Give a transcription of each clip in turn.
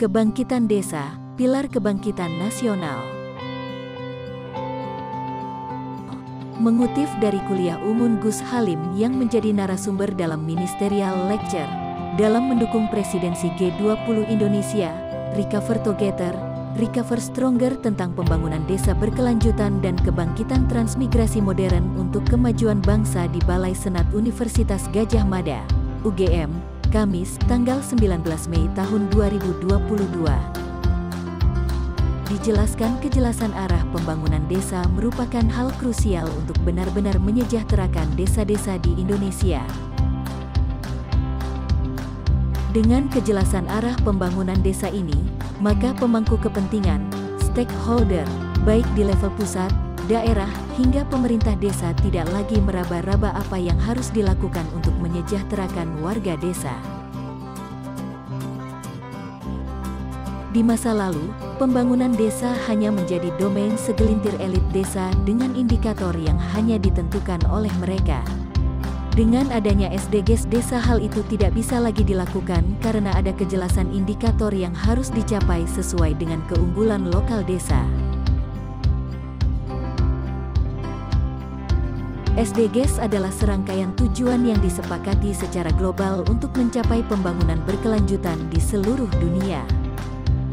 Kebangkitan Desa, Pilar Kebangkitan Nasional. Mengutip dari kuliah Umun Gus Halim yang menjadi narasumber dalam Ministerial Lecture dalam mendukung presidensi G20 Indonesia, Recover Together, Recover Stronger tentang pembangunan desa berkelanjutan dan kebangkitan transmigrasi modern untuk kemajuan bangsa di Balai Senat Universitas Gadjah Mada, UGM, Kamis, tanggal 19 Mei tahun 2022. Dijelaskan kejelasan arah pembangunan desa merupakan hal krusial untuk benar-benar menyejahterakan desa-desa di Indonesia. Dengan kejelasan arah pembangunan desa ini, maka pemangku kepentingan, stakeholder, baik di level pusat, daerah, hingga pemerintah desa tidak lagi meraba-raba apa yang harus dilakukan untuk menyejahterakan warga desa. Di masa lalu, pembangunan desa hanya menjadi domain segelintir elit desa dengan indikator yang hanya ditentukan oleh mereka. Dengan adanya SDGs desa hal itu tidak bisa lagi dilakukan karena ada kejelasan indikator yang harus dicapai sesuai dengan keunggulan lokal desa. SDGs adalah serangkaian tujuan yang disepakati secara global untuk mencapai pembangunan berkelanjutan di seluruh dunia.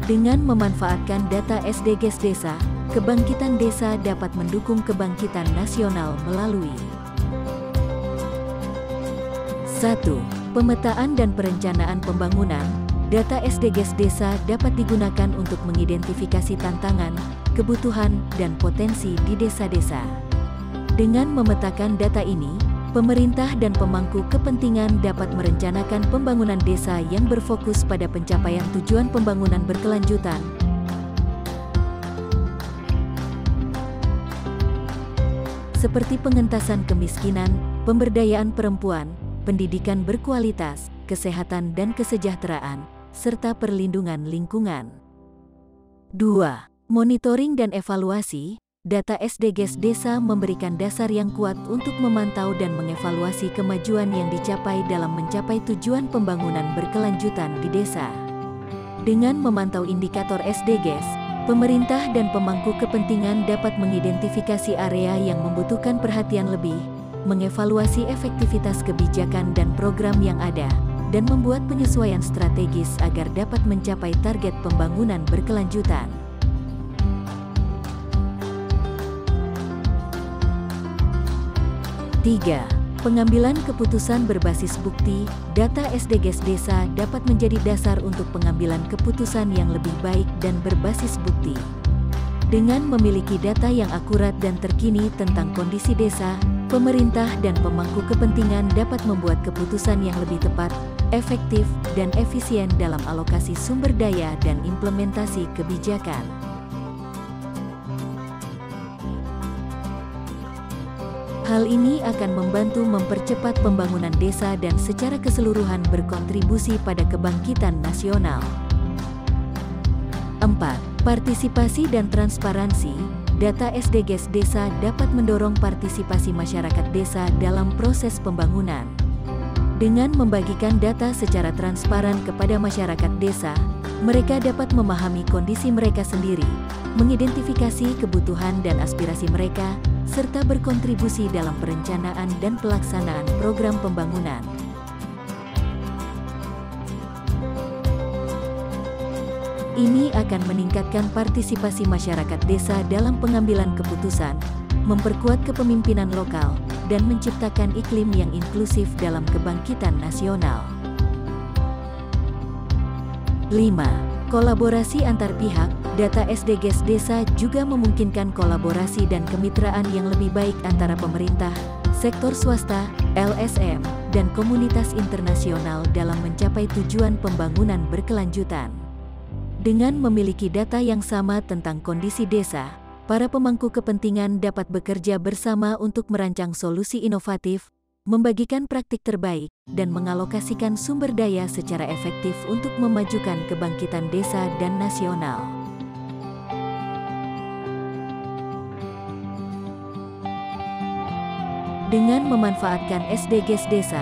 Dengan memanfaatkan data SDGs desa, kebangkitan desa dapat mendukung kebangkitan nasional melalui 1. Pemetaan dan perencanaan pembangunan. Data SDGs desa dapat digunakan untuk mengidentifikasi tantangan, kebutuhan, dan potensi di desa-desa. Dengan memetakan data ini, pemerintah dan pemangku kepentingan dapat merencanakan pembangunan desa yang berfokus pada pencapaian tujuan pembangunan berkelanjutan, seperti pengentasan kemiskinan, pemberdayaan perempuan, pendidikan berkualitas, kesehatan dan kesejahteraan, serta perlindungan lingkungan. 2. Monitoring dan evaluasi. Data SDGs desa memberikan dasar yang kuat untuk memantau dan mengevaluasi kemajuan yang dicapai dalam mencapai tujuan pembangunan berkelanjutan di desa. Dengan memantau indikator SDGs, pemerintah dan pemangku kepentingan dapat mengidentifikasi area yang membutuhkan perhatian lebih, mengevaluasi efektivitas kebijakan dan program yang ada, dan membuat penyesuaian strategis agar dapat mencapai target pembangunan berkelanjutan. 3. Pengambilan keputusan berbasis bukti. Data SDGs desa dapat menjadi dasar untuk pengambilan keputusan yang lebih baik dan berbasis bukti. Dengan memiliki data yang akurat dan terkini tentang kondisi desa, pemerintah dan pemangku kepentingan dapat membuat keputusan yang lebih tepat, efektif, dan efisien dalam alokasi sumber daya dan implementasi kebijakan. Hal ini akan membantu mempercepat pembangunan desa dan secara keseluruhan berkontribusi pada kebangkitan nasional. 4. Partisipasi dan transparansi. Data SDGs desa dapat mendorong partisipasi masyarakat desa dalam proses pembangunan. Dengan membagikan data secara transparan kepada masyarakat desa, mereka dapat memahami kondisi mereka sendiri, mengidentifikasi kebutuhan dan aspirasi mereka, serta berkontribusi dalam perencanaan dan pelaksanaan program pembangunan. Ini akan meningkatkan partisipasi masyarakat desa dalam pengambilan keputusan, memperkuat kepemimpinan lokal, dan menciptakan iklim yang inklusif dalam kebangkitan nasional. 5. Kolaborasi antar pihak. Data SDGs desa juga memungkinkan kolaborasi dan kemitraan yang lebih baik antara pemerintah, sektor swasta, LSM, dan komunitas internasional dalam mencapai tujuan pembangunan berkelanjutan. Dengan memiliki data yang sama tentang kondisi desa, para pemangku kepentingan dapat bekerja bersama untuk merancang solusi inovatif, membagikan praktik terbaik, dan mengalokasikan sumber daya secara efektif untuk memajukan kebangkitan desa dan nasional. Dengan memanfaatkan SDGs desa,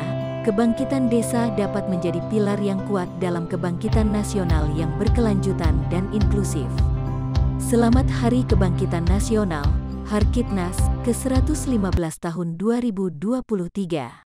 Kebangkitan desa dapat menjadi pilar yang kuat dalam kebangkitan nasional yang berkelanjutan dan inklusif. Selamat Hari Kebangkitan Nasional, Harkitnas, ke-115 tahun 2023.